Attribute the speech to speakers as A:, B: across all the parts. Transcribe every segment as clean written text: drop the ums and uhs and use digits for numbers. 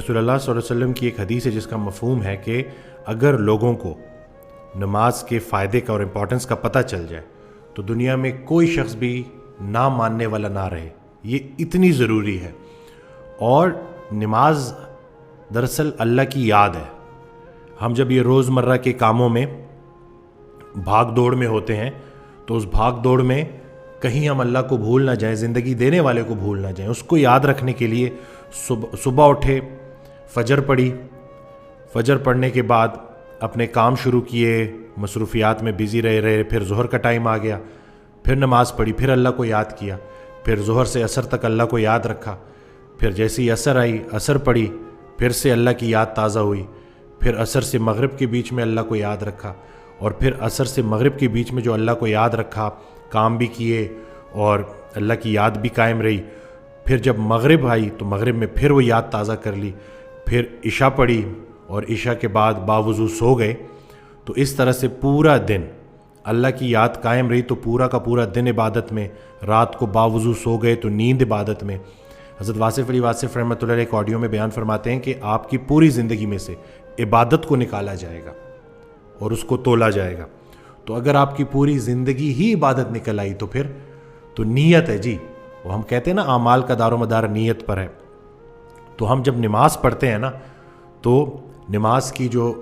A: رسول اللہ صلی اللہ علیہ وسلم کی ایک حدیث ہے جس کا مفہوم ہے کہ اگر لوگوں کو نماز کے فائدے کا اور امپورٹنس کا پتہ چل جائے تو دنیا میں کوئی شخص بھی نہ ماننے والا نہ رہے. یہ اتنی ضروری ہے. اور نماز دراصل اللہ کی یاد ہے. ہم جب یہ روزمرہ کے کاموں میں بھاگ دوڑ میں ہوتے ہیں تو اس بھاگ دوڑ میں کہیں ہم اللہ کو بھول نہ جائیں, زندگی دینے والے کو بھول نہ جائیں. اس کو یاد رکھنے کے لیے صبح اٹھے, فجر پڑھی, فجر پڑھنے کے بعد اپنے کام شروع کیے, مصروفیات میں بزی رہے, پھر ظہر کا ٹائم آ گیا, پھر نماز پڑھی, پھر اللہ کو یاد کیا, پھر ظہر سے عصر تک اللہ کو یاد رکھا, پھر جیسی عصر آئی عصر پڑھی, پھر سے اللہ کی یاد تازہ ہوئی, پھر عصر سے مغرب کے بیچ میں اللہ کو یاد رکھا, اور پھر عصر سے مغرب کے بیچ میں جو اللہ کو یاد رکھا کام بھی کیے اور اللہ کی یاد بھی قائم رہی. پھر جب مغرب آئی تو مغرب میں پھر وہ یاد تازہ کر لی, پھر عشاء پڑھی اور عشاء کے بعد باوضو سو گئے. تو اس طرح سے پورا دن اللہ کی یاد قائم رہی, تو پورا کا پورا دن عبادت میں, رات کو باوضو سو گئے تو نیند عبادت میں. حضرت واصف علی واصف رحمۃ اللہ علیہ ایک آڈیو میں بیان فرماتے ہیں کہ آپ کی پوری زندگی میں سے عبادت کو نکالا جائے گا اور اس کو تولا جائے گا. تو اگر آپ کی پوری زندگی ہی عبادت نکل آئی تو پھر تو نیت ہے جی. وہ ہم کہتے ہیں نا اعمال کا دار و مدار نیت پر ہے. تو ہم جب نماز پڑھتے ہیں نا تو نماز کی جو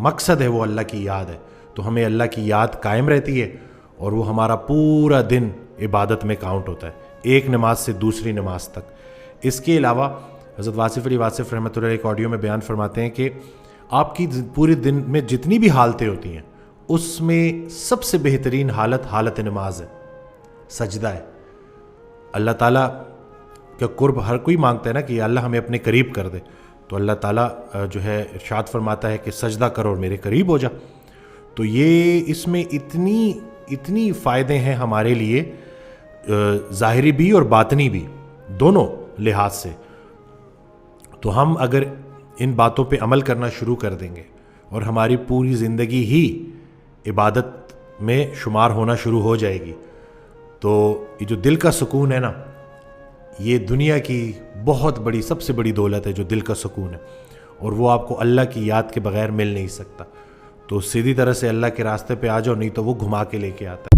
A: مقصد ہے وہ اللہ کی یاد ہے. تو ہمیں اللہ کی یاد قائم رہتی ہے اور وہ ہمارا پورا دن عبادت میں کاؤنٹ ہوتا ہے, ایک نماز سے دوسری نماز تک. اس کے علاوہ حضرت واصف علی واصف رحمۃ اللہ ایک آڈیو میں بیان فرماتے ہیں کہ آپ کی پورے دن میں جتنی بھی حالتیں ہوتی ہیں اس میں سب سے بہترین حالت نماز ہے, سجدہ ہے. اللہ تعالیٰ کا قرب ہر کوئی مانگتا ہے نا کہ اللہ ہمیں اپنے قریب کر دے, تو اللہ تعالیٰ جو ہے ارشاد فرماتا ہے کہ سجدہ کرو اور میرے قریب ہو جا. تو یہ اس میں اتنی فائدے ہیں ہمارے لیے, ظاہری بھی اور باطنی بھی, دونوں لحاظ سے. تو ہم اگر ان باتوں پہ عمل کرنا شروع کر دیں گے اور ہماری پوری زندگی ہی عبادت میں شمار ہونا شروع ہو جائے گی, تو یہ جو دل کا سکون ہے نا, یہ دنیا کی بہت بڑی سب سے بڑی دولت ہے جو دل کا سکون ہے, اور وہ آپ کو اللہ کی یاد کے بغیر مل نہیں سکتا. تو سیدھی طرح سے اللہ کے راستے پہ آ جاؤ, نہیں تو وہ گھما کے لے کے آتا ہے.